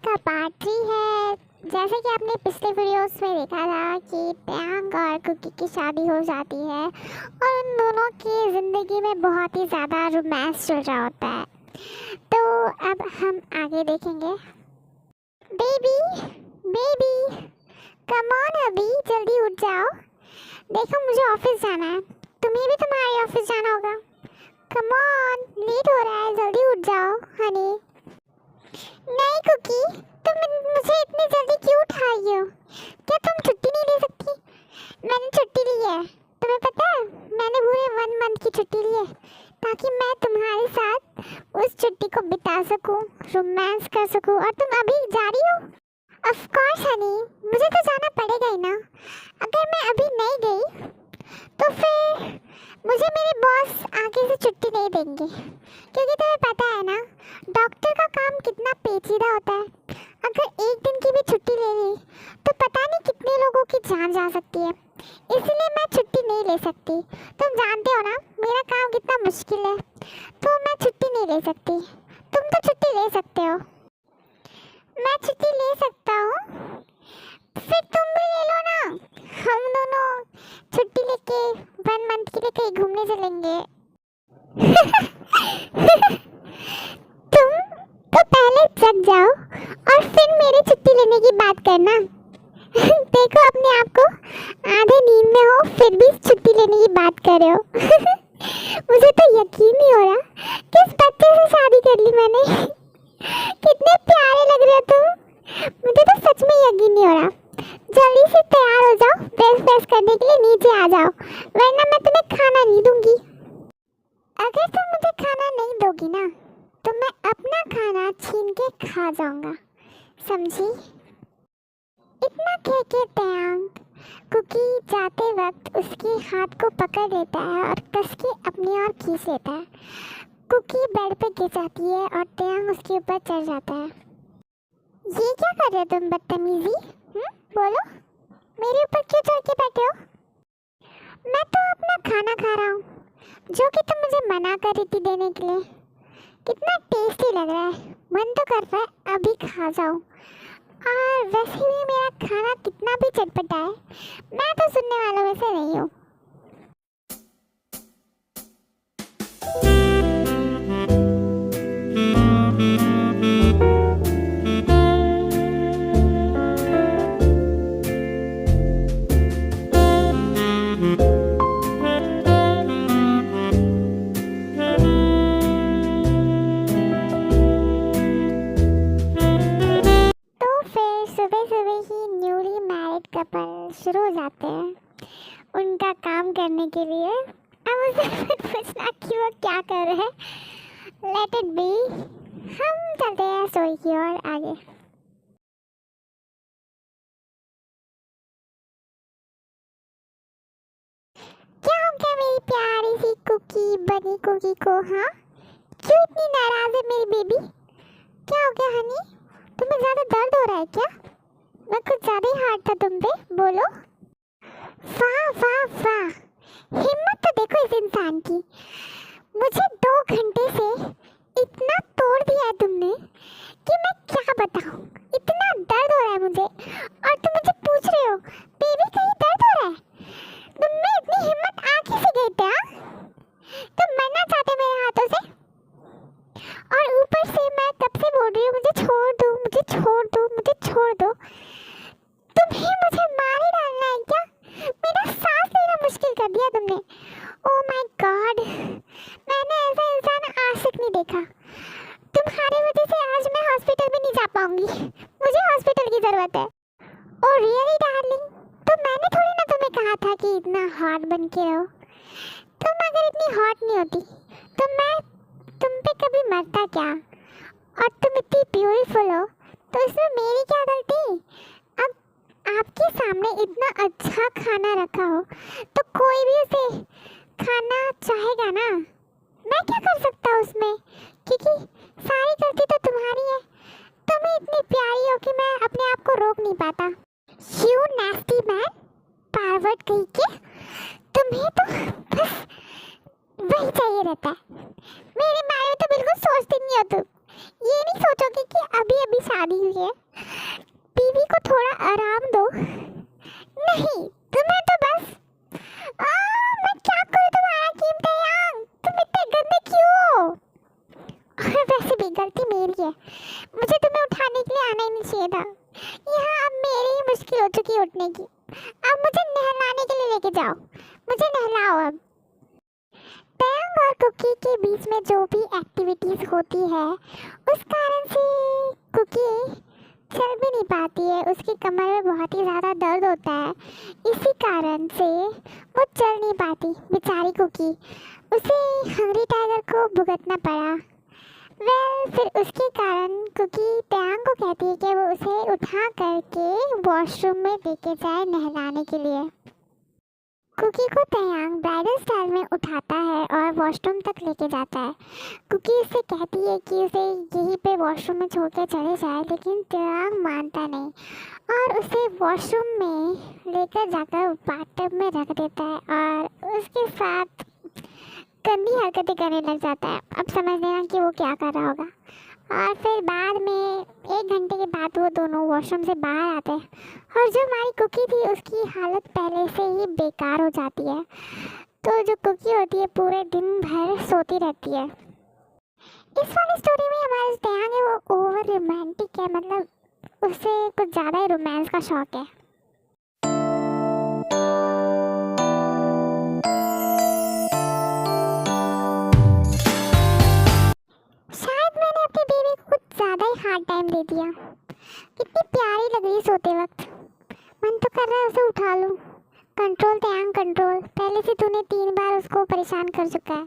का पार्ट 3 है। जैसे कि आपने पिछले वीडियोस में देखा था कि प्रियांक और कुकी की शादी हो जाती है और उन दोनों की ज़िंदगी में बहुत ही ज़्यादा रोमांस चल रहा होता है। तो अब हम आगे देखेंगे। बेबी बेबी कम ऑन, अभी जल्दी उठ जाओ। देखो मुझे ऑफिस जाना है, तुम्हें भी तुम्हारे ऑफिस जाना होगा। कम ऑन, लेट हो रहा है, जल्दी उठ जाओ हनी। नहीं कुकी, तुम मुझे इतनी जल्दी क्यों उठा रही हो? क्या तुम छुट्टी नहीं ले सकती? मैंने छुट्टी ली है, तुम्हें पता है? मैंने पूरे 1 मंथ की छुट्टी ली है ताकि मैं तुम्हारे साथ उस छुट्टी को बिता सकूं, रोमांस कर सकूं। और तुम अभी जा रही हो? ऑफ कोर्स हनी, मुझे तो जाना पड़ेगा ही ना। अगर मैं अभी नहीं गई तो फिर मुझे मेरे बॉस आगे से छुट्टी नहीं देंगे, क्योंकि तुम्हें पता है ना डॉक्टर का काम कितना पेचीदा होता है। अगर एक दिन की भी छुट्टी ले ली तो पता नहीं कितने लोगों की जान जा सकती है। इसलिए मैं छुट्टी नहीं ले सकती। तुम जानते हो ना मेरा काम कितना मुश्किल है, तो मैं छुट्टी नहीं ले सकती। तुम तो छुट्टी ले सकते हो। मैं छुट्टी ले सकता हूँ, फिर तुम भी ले लो ना। हम दोनों छुट्टी लेके 1 मंथ के लिए कहीं घूमने चलेंगे। तुम तो पहले जग जाओ और फिर मेरी छुट्टी लेने की बात करना। देखो अपने आप को, आधे नींद में हो फिर भी छुट्टी लेने की बात कर रहे हो। मुझे तो यकीन नहीं हो रहा किस बच्चे से शादी कर ली मैंने। कितने प्यारे लग रहे हो तुम, मुझे तो सच में यकीन नहीं हो रहा। जल्दी से तैयार हो जाओ, ब्रश करने के लिए नीचे आ जाओ, वरना मैं तुम्हें खाना नहीं दूंगी। अगर तुम मुझे खाना नहीं दोगी ना तो मैं अपना खाना छीन के खा जाऊंगा, समझी? इतना कह के प्रियांक कुकी जाते वक्त उसके हाथ को पकड़ लेता है और कस के अपनी ओर खींच लेता है। कुकी बेड पे गिर जाती है और प्रियांक उसके ऊपर चढ़ जाता है। ये क्या कर रहे हो तुम बदतमीजी? बोलो, मेरे ऊपर क्यों चढ़ के बैठे हो? मैं तो अपना खाना खा रहा हूँ जो कि तुम मुझे मना कर रही थी देने के लिए। कितना टेस्टी लग रहा है, मन तो कर रहा है अभी खा जाऊँ। और वैसे भी मेरा खाना कितना भी चटपटा है, मैं तो सुनने वालों में से नहीं हूँ। कपल शुरू हो जाते हैं उनका काम करने के लिए। अब उसे पूछना कि वो क्या कर रहे हैं, लेट इट बी। हम चलते हैं स्टोरी की ओर आगे। क्या हो गया मेरी प्यारी सी कुकी बनी कुकी को? हाँ, क्यों इतनी नाराज है मेरी बेबी? क्या हो गया हनी, तुम्हें ज़्यादा दर्द हो रहा है क्या? मैं कुछ ज़्यादा ही हार्ड था तुम पे, बोलो। वाह वाह वाह, हिम्मत तो देखो इस इंसान की। मुझे 2 घंटे से इतना तोड़ दिया है तुमने कि मैं क्या बताऊं। इतना दर्द हो रहा है मुझे और तुम मुझे पूछ रहे हो बेबी कहीं दर्द हो रहा है? तुम में इतनी हिम्मत आँख से गई क्या? तुम मरना चाहते मेरे हाथों से? और ऊपर से मैं कब से बोल रही हूँ मुझे छोड़ दो, मुझे छोड़ दो, मुझे छोड़ दो। तुम्हें मुझे मार ही डालना है क्या? मेरा सांस लेना मुश्किल कर दिया तुमने। ओह माय गॉड, मैंने ऐसा इंसान आज तक नहीं देखा। तुम्हारी वजह से आज मैं हॉस्पिटल भी नहीं जा पाऊंगी, मुझे हॉस्पिटल की ज़रूरत है। ओह रियली डार्लिंग, तो मैंने थोड़ी ना तुम्हें कहा था कि इतना हॉट बन के रहो। तुम अगर इतनी हॉट नहीं होती तो मैं तुम पे कभी मरता क्या? और तुम इतनी ब्यूटीफुल हो तो इसमें मेरी क्या गलती? अब आपके सामने इतना अच्छा खाना रखा हो तो कोई भी उसे खाना चाहेगा ना। मैं क्या कर सकता हूँ उसमें, क्योंकि सारी गलती तो तुम्हारी है। तुम्हें इतनी प्यारी हो कि मैं अपने आप को रोक नहीं पाता। यू नास्टी मैन, पार्वट कहीं के, तुम्हें तो बस वही चाहिए रहता है। मेरे बारे में तो बिल्कुल सोचते नहीं हो तुम। ये नहीं नहीं सोचोगे कि अभी अभी शादी हुई है, बीवी को थोड़ा आराम दो? नहीं, तुम्हें तो बस मैं क्या करूं तुम्हारा कीमती यांग, तुम इतने गंदे क्यों हो? और वैसे भी गलती मेरी है, मुझे तुम्हें उठाने के लिए आना ही नहीं चाहिए था। यहाँ अब मेरी ही मुश्किल हो चुकी उठने की। अब मुझे नहलाने के लिए लेके जाओ, मुझे नहलाओ अब। टैंग और कुकी के बीच में जो भी एक्टिविटीज होती है उस कारण से कुकी चल भी नहीं पाती है, उसकी कमर में बहुत ही ज़्यादा दर्द होता है, इसी कारण से वो चल नहीं पाती बेचारी कुकी। उसे हंग्री टाइगर को भुगतना पड़ा। फिर उसके कारण कुकी टैंग को कहती है कि वो उसे उठा करके वॉशरूम में लेके जाए नहलाने के लिए। कुकी को तयांग ब्राइडल स्टाइल में उठाता है और वॉशरूम तक लेके जाता है। कुकी उससे कहती है कि उसे यहीं पे वॉशरूम में छोड़ के चले जाए, लेकिन तयांग मानता नहीं और उसे वॉशरूम में लेकर जाकर बाथटब में रख देता है और उसके साथ गंदी हरकतें करने लग जाता है। अब समझ लेना कि वो क्या कर रहा होगा। और फिर बाद में 1 घंटे के बाद वो दोनों वॉशरूम से बाहर आते हैं और जो हमारी कुकी थी उसकी हालत पहले से ही बेकार हो जाती है। तो जो कुकी होती है पूरे दिन भर सोती रहती है। इस वाली स्टोरी में हमारा जो तयांग है वो ओवर रोमांटिक है, मतलब उसे कुछ ज़्यादा ही रोमांस का शौक है। शायद मैंने अपनी बेबी को कुछ ज़्यादा ही हार्ड टाइम दे दिया। कितनी प्यारी लग रही सोते वक्त, मन तो कर रहा है उसे उठा लूं। कंट्रोल तयांग कंट्रोल, पहले से तूने 3 बार उसको परेशान कर चुका है,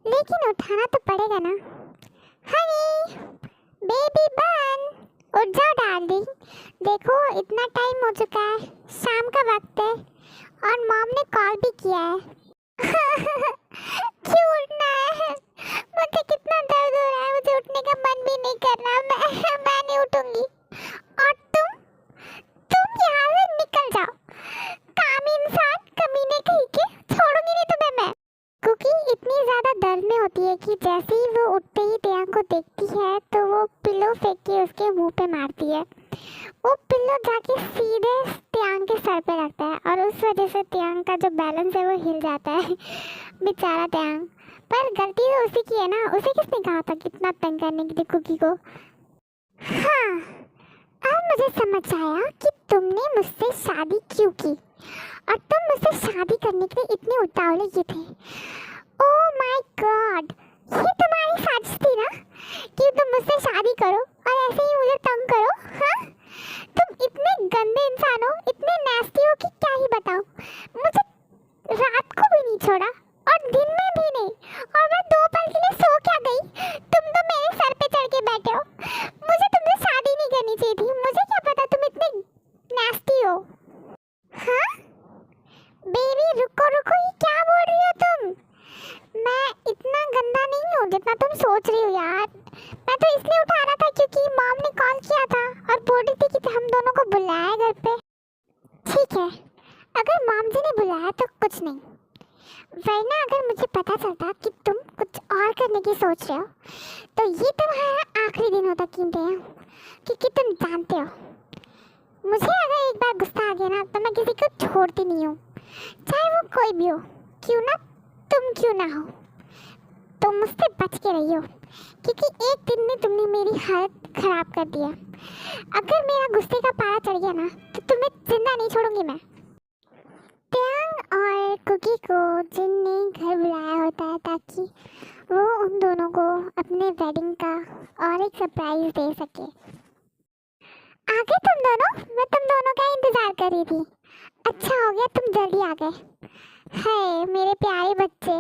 लेकिन उठाना तो पड़ेगा ना। हनी बेबी बन, उठ जाओ डार्लिंग, देखो इतना टाइम हो चुका है, शाम का वक्त है और मॉम ने कॉल भी किया है। क्यों उठना है? मुझे कितना दर्द हो रहा है, मुझे उठने का मन भी नहीं कर रहा। मैं नहीं उठूंगी। और तुम यहाँ से निकल जाओ, कामी इंसान, कमीने कहीं के, छोड़ूंगी नहीं तुम्हें मैं। कुकी इतनी ज़्यादा दर्द में होती है कि जैसे ही वो उठते ही तयांग को देखती है तो वो पिलो फेंक के उसके मुंह पे मारती है। वो पिल्लो जाके सीधे तयांग के सर पे लगता है और उस वजह से तयांग का जो बैलेंस है वो हिल जाता है। बेचारा तयांग, पर गलती तो उसी की है ना, उसे किसने कहा था कितना तंग करने के लिए कुकी को। हाँ, अब मुझे समझ आया कि तुमने मुझसे शादी क्यों की और तुम मुझसे शादी करने के लिए इतने उतावले क्यों थे। ओह माय गॉड, ये तुम्हारी साजिश थी ना कि तुम मुझसे शादी करो और ऐसे ही मुझे तंग करो। हाँ, तुम इतने गंदे इंसान हो, इतने नास्टी हो कि क्या ही बताऊं। मुझे रात को भी नहीं छोड़ा और दिन में भी नहीं, और मैं 2 पल के लिए सो क्या गई, तुम तो मेरे सर पे चढ़ के बैठे हो। मुझे तुमसे शादी नहीं करनी चाहिए थी, मुझे क्या पता तुम इतने नास्टी हो। हाँ बेबी, रुको रुको, ये क्या बोल रही हो तुम? मैं इतना गंदा नहीं हूँ जितना तुम सोच रही हो यार। मैं तो इसलिए उठा रहा था क्योंकि मॉम ने कॉल किया था और बोल रही थी कि हम दोनों को बुलाया घर पे। ठीक है, अगर मॉम जी ने बुलाया तो कुछ नहीं, वरना अगर मुझे पता चलता कि तुम कुछ और करने की सोच रहे हो तो ये तुम्हारा आखिरी दिन होता कीमते, क्योंकि तुम जानते हो मुझे अगर एक बार गुस्सा आ गया ना तो मैं किसी को छोड़ती नहीं हूँ, चाहे वो कोई भी हो, क्यों ना तुम क्यों ना हो। तुम मुझसे बच के रही हो क्योंकि एक दिन में तुमने मेरी हालत खराब कर दी है। अगर मेरा गुस्से का पारा चढ़ गया ना तो तुम्हें जिंदा नहीं छोड़ूंगी मैं। तयांग और कुकी को जिन ने घर बुलाया होता है ताकि वो उन दोनों को अपने वेडिंग का और एक सरप्राइज दे सके। आगे तुम दोनों, मैं तुम दोनों का इंतजार कर रही थी। अच्छा हो गया तुम जल्दी आ गए। है मेरे प्यारे बच्चे,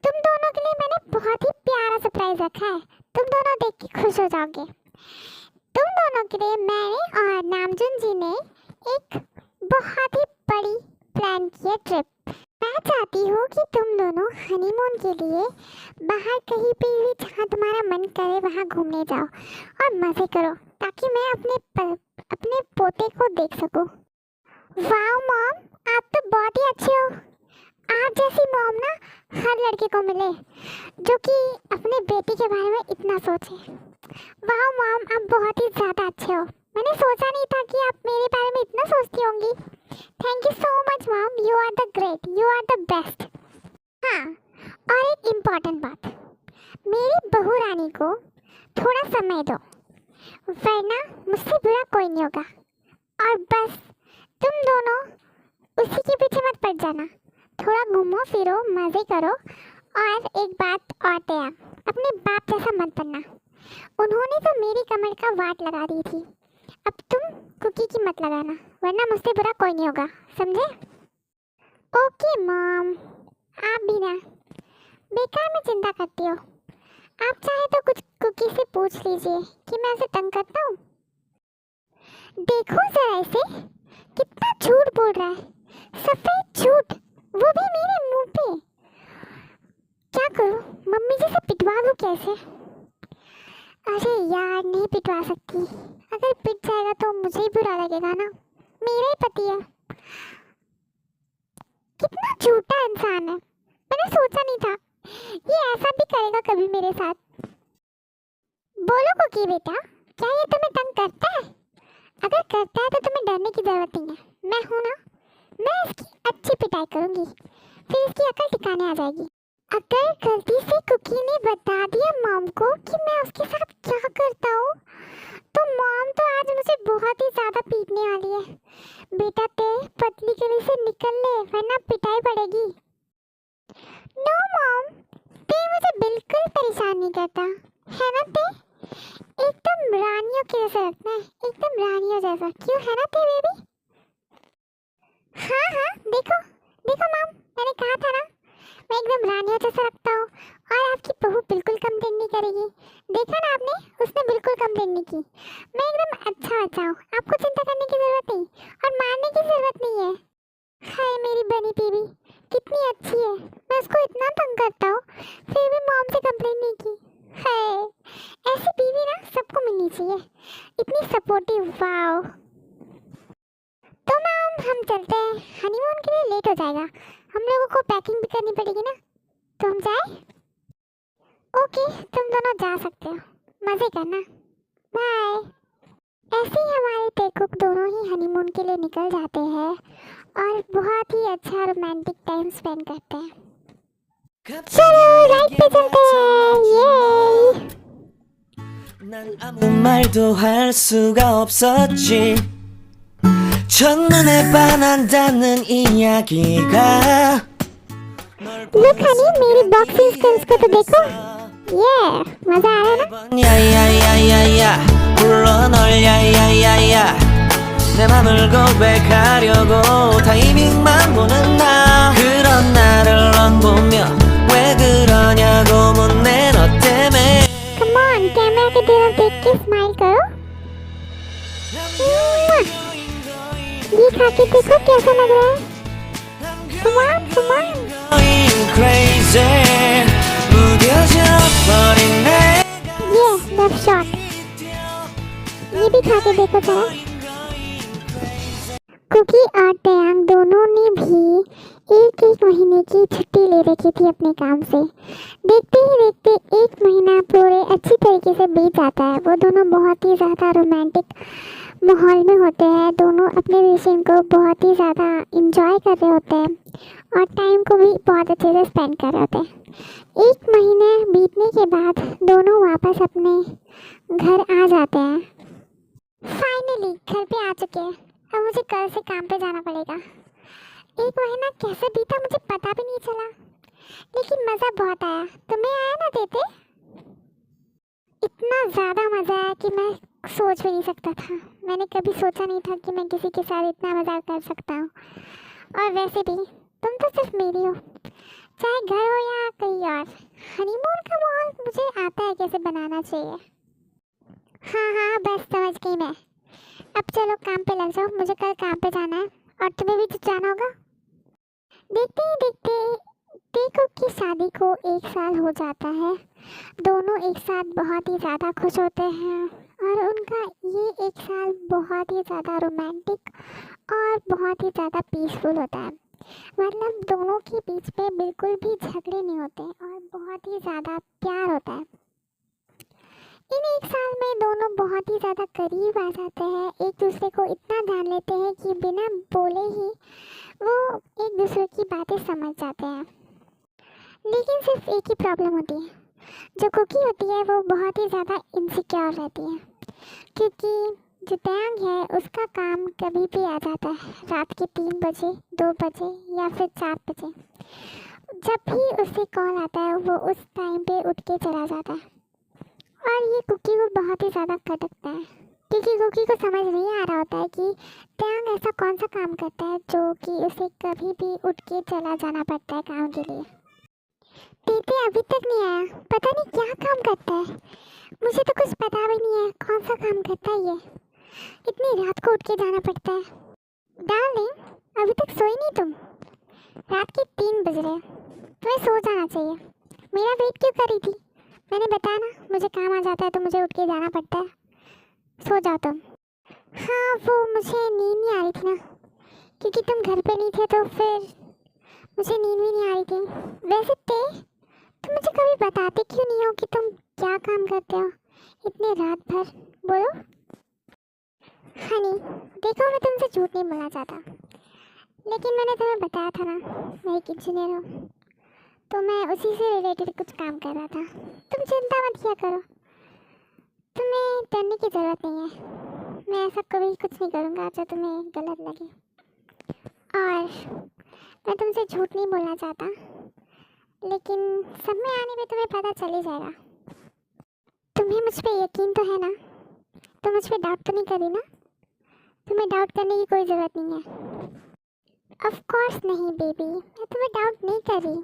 तुम दोनों के लिए मैंने बहुत ही प्यारा सरप्राइज रखा है, तुम दोनों देख के खुश हो जाओगे। तुम दोनों के लिए मैंने और नामजुन जी ने एक बहुत ही बड़ी प्लान की है ट्रिप। मैं चाहती हूँ कि तुम दोनों हनीमून के लिए बाहर कहीं पे भी जहाँ तुम्हारा मन करे वहाँ घूमने जाओ और मज़े करो, ताकि मैं अपने पोते को देख सकूँ। वाह मॉम, आप तो बहुत ही अच्छे हो। आप जैसी मॉम ना हर लड़के को मिले जो कि अपने बेटी के बारे में इतना सोचे। वाह मॉम, आप बहुत ही ज़्यादा अच्छे हो। मैंने सोचा नहीं था कि आप मेरे बारे में इतना सोचती होंगी। Thank you so much mom, you are the great, you are the best. हाँ, और एक इम्पॉर्टेंट बात, मेरी बहू रानी को थोड़ा समय दो, वरना मुझसे बुरा कोई नहीं होगा। और बस तुम दोनों उसी के पीछे मत पड़ जाना, थोड़ा घूमो फिरो, मज़े करो। और एक बात और दया, अपने बाप जैसा मत बनना। उन्होंने तो मेरी कमर का वाट लगा दी थी, अब तुम कुकी की मत लगाना, वरना मुझसे बुरा कोई नहीं होगा, समझे? Okay mom. आप भी ना बेकार में चिंता करती हो। आप चाहे तो कुछ कुकी से पूछ लीजिए कि मैं उसे तंग करता हूँ। देखो जरा इसे, कितना झूठ बोल रहा है, सफेद झूठ, वो भी मेरे मुंह पे। क्या करूं, मम्मी जी से पिटवा दूं कैसे? अरे यार, नहीं पिटवा सकती, अगर पिट जाएगा तो मुझे ही बुरा लगेगा ना, मेरा ही पति है। कितना झूठा इंसान है, मैंने सोचा नहीं था ये ऐसा भी करेगा कभी मेरे साथ। बोलो कुकी बेटा, क्या ये तुम्हें तंग करता है? अगर करता है तो तुम्हें डरने की जरूरत नहीं है, मैं हूं ना, मैं इसकी अच्छी पिटाई करूंगी, फिर इसकी अकल ठिकाने आ जाएगी। अगर गलती से कुकी ने बता दिया मॉम को कि मैं उसके साथ क्या करता हूँ, तो मॉम तो आज मुझे बहुत ही ज्यादा पीटने वाली है। बेटा ते पतली गली से निकल ले, वरना पिटाई पड़ेगी। नो मॉम, ते मुझे बिल्कुल परेशान नहीं करता है ना ते, एकदम रानियों के जैसा लगता है, एकदम रानियों जैसा, क्यों है ना ते बेबी? हाँ हाँ, देखो देखो मॉम, मैंने कहा था ना, मैं एकदम रानियों जैसा लगता हूँ। और आपकी बहू बिल्कुल कंप्लेन नहीं करेगी, देखा ना आपने, उसने बिल्कुल कंप्लेन नहीं की। मैं एकदम अच्छा बच्चा हूँ, आपको चिंता करने की जरूरत नहीं और मारने की जरूरत नहीं है। हाय मेरी बनी बीबी, कितनी अच्छी है, मैं उसको इतना तंग करता हूँ, फिर भी मॉम से कंप्लेन नहीं की। हाय, ऐसी बीवी ना सबको मिलनी चाहिए, इतनी सपोर्टिव, वाओ। तो मैम हम चलते हैं, हनीमून के लिए लेट हो जाएगा, हम लोगों को पैकिंग भी करनी पड़ेगी ना, तो हम जाए? ओके, तुम दोनों जा सकते हो, मज़े करना, बाय। ऐसे ही हमारे तेकुक दोनों ही हनीमून के लिए निकल जाते हैं और बहुत ही अच्छा रोमांटिक टाइम स्पेंड करते हैं। चलो राइड पे चलते हैं, ये 난 아무 말도 할 수가 없었지. 첫눈에 반한다는 이야기가 लुक हनी, मेरी बॉक्सिंग स्किल्स को तो देखो, ये मजा आ रहा है ना? 야야야야야 불러 널 야야야야 내 맘을 고백하려고 타이밍만 보는 나 그런 나를 넌 보며 왜 그러냐고 묻네 너 때문에 कम ऑन, कैमरा की तरफ देख के स्माइल करो। ये खा के देखो कैसा लग रहा है, come on come on. Going crazy 무뎌져 버린 내 ये लव शॉट, ये भी खा के देखो जरा। कुकी और टयांग दोनों ने भी एक महीने की छुट्टी ले रखी थी अपने काम से। देखते ही देखते एक महीना पूरे अच्छी तरीके से बीत जाता है। वो दोनों बहुत ही ज़्यादा रोमांटिक माहौल में होते हैं, दोनों अपने रिलेशन को बहुत ही ज़्यादा इंजॉय कर रहे होते हैं और टाइम को भी बहुत अच्छे से स्पेंड कर रहे होते हैं। एक महीने बीतने के बाद दोनों वापस अपने घर आ जाते हैं। फाइनली घर पे आ चुके हैं, अब मुझे कल से काम पे जाना पड़ेगा। एक महीना कैसे बीता मुझे पता भी नहीं चला, लेकिन मज़ा बहुत आया। तुम्हें आया ना देते? इतना ज़्यादा मज़ा आया कि मैं सोच भी नहीं सकता था। मैंने कभी सोचा नहीं था कि मैं किसी के साथ इतना मज़ा कर सकता हूँ। और वैसे भी तुम तो सिर्फ मेरी हो, चाहे घर हो या कहीं और। हनीमून का माहौल मुझे आता है कैसे बनाना चाहिए। हाँ हाँ, बस समझ गई मैं। अब चलो काम पे लग जाओ, मुझे कल काम पे जाना है और तुम्हें भी तो जाना होगा। देखते ही देखते टेको की शादी को 1 साल हो जाता है। दोनों एक साथ बहुत ही ज़्यादा खुश होते हैं और उनका ये 1 साल बहुत ही ज़्यादा रोमांटिक और बहुत ही ज़्यादा पीसफुल होता है। मतलब दोनों के बीच पे बिल्कुल भी झगड़े नहीं होते और बहुत ही ज़्यादा प्यार होता है। इन एक साल में दोनों बहुत ही ज़्यादा करीब आ जाते हैं, एक दूसरे को इतना जान लेते हैं कि बिना बोले ही वो एक दूसरे की बातें समझ जाते हैं। लेकिन सिर्फ एक ही प्रॉब्लम होती है, जो कुकी होती है वो बहुत ही ज़्यादा इनसिक्योर रहती है, क्योंकि जो टैंग है उसका काम कभी भी आ जाता है रात के 3 बजे, 2 बजे या फिर 4 बजे। जब भी उसे कॉल आता है वो उस टाइम पे उठ के चला जाता है, और ये कुकी को बहुत ही ज़्यादा खटकता है, क्योंकि कुकी को समझ नहीं आ रहा होता है कि टैंग ऐसा कौन सा काम करता है जो कि उसे कभी भी उठ के चला जाना पड़ता है काम के लिए। टीटी अभी तक नहीं आया, पता नहीं क्या काम करता है, मुझे तो कुछ पता भी नहीं है कौन सा काम करता है ये, इतनी रात को उठ के जाना पड़ता है। डार्लिंग, अभी तक सोई नहीं तुम? रात के 3 बज रहे, तुम्हें सो जाना चाहिए। मेरा वेट क्यों कर रही थी? मैंने बताया ना, मुझे काम आ जाता है तो मुझे उठ के जाना पड़ता है। सो जाओ तुम। हाँ, वो मुझे नींद नहीं आ रही थी ना, क्योंकि तुम घर पे नहीं थे तो फिर मुझे नींद भी नहीं आ रही थी। वैसे तुम मुझे कभी बताते क्यों नहीं हो कि तुम क्या काम करते हो इतने रात भर? बोलो। हनी, देखो मैं तुमसे झूठ नहीं बोलना चाहता, लेकिन मैंने तुम्हें बताया था ना मैं एक इंजीनियर हूँ, तो मैं उसी से रिलेटेड कुछ काम कर रहा था। तुम चिंता मत किया करो, तुम्हें डरने की ज़रूरत नहीं है, मैं ऐसा कभी कुछ नहीं करूँगा जो तुम्हें गलत लगे। और मैं तुमसे झूठ नहीं बोलना चाहता, लेकिन समय आने पे तुम्हें पता चल ही जाएगा। तुम्हें मुझ पे यकीन तो है ना? तुम मुझ पे डाउट तो नहीं करी ना? तुम्हें डाउट करने की कोई ज़रूरत नहीं है। ऑफ कोर्स नहीं बेबी, मैं तुम्हें डाउट नहीं कर रही,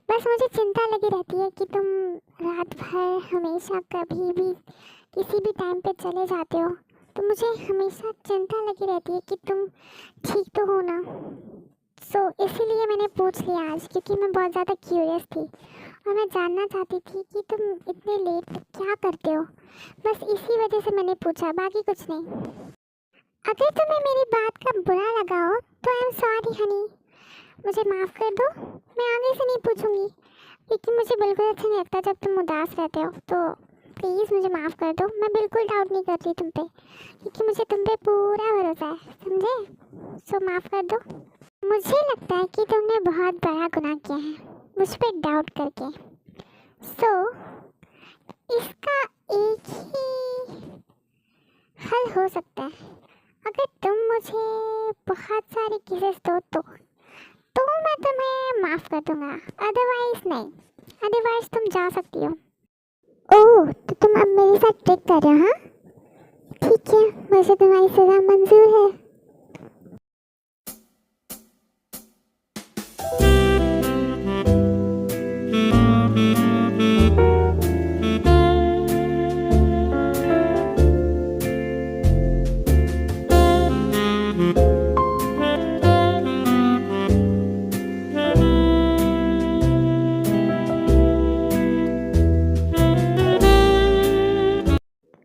बस मुझे चिंता लगी रहती है कि तुम रात भर हमेशा कभी भी किसी भी टाइम पे चले जाते हो, तो मुझे हमेशा चिंता लगी रहती है कि तुम ठीक तो हो ना। सो इसीलिए मैंने पूछ लिया आज, क्योंकि मैं बहुत ज़्यादा क्यूरियस थी और मैं जानना चाहती थी कि तुम इतने लेट क्या करते हो। बस इसी वजह से मैंने पूछा, बाकी कुछ नहीं। अगर तुम्हें मेरी बात का बुरा लगा हो तो आई एम सॉरी हनी, मुझे माफ़ कर दो। मैं आगे से नहीं पूछूंगी, क्योंकि मुझे बिल्कुल अच्छा नहीं लगता जब तुम उदास रहते हो, तो प्लीज़ मुझे माफ़ कर दो। मैं बिल्कुल डाउट नहीं कर रही तुम पे, क्योंकि मुझे तुम पे पूरा भरोसा है, समझे? सो माफ़ कर दो। मुझे लगता है कि तुमने बहुत बड़ा गुनाह किया है मुझ पर डाउट करके। सो इसका एक ही हल हो सकता है, अगर तुम मुझे बहुत सारे केसेस दो तो मैं तुम्हें माफ़ कर दूंगा, अदरवाइज नहीं। अदरवाइज तुम जा सकती हो। ओह, तो तुम अब मेरे साथ ट्रिक कर रहे हो? हाँ ठीक है, मुझे तुम्हारी सज़ा मंजूर है।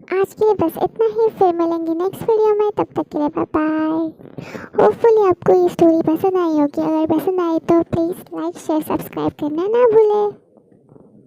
आज के लिए बस इतना ही, फिर मिलेंगे नेक्स्ट वीडियो में, तब तक के लिए बाय बाय। होपफुली आपको ये स्टोरी पसंद आई होगी, अगर पसंद आई तो प्लीज़ लाइक शेयर सब्सक्राइब करना ना भूलें।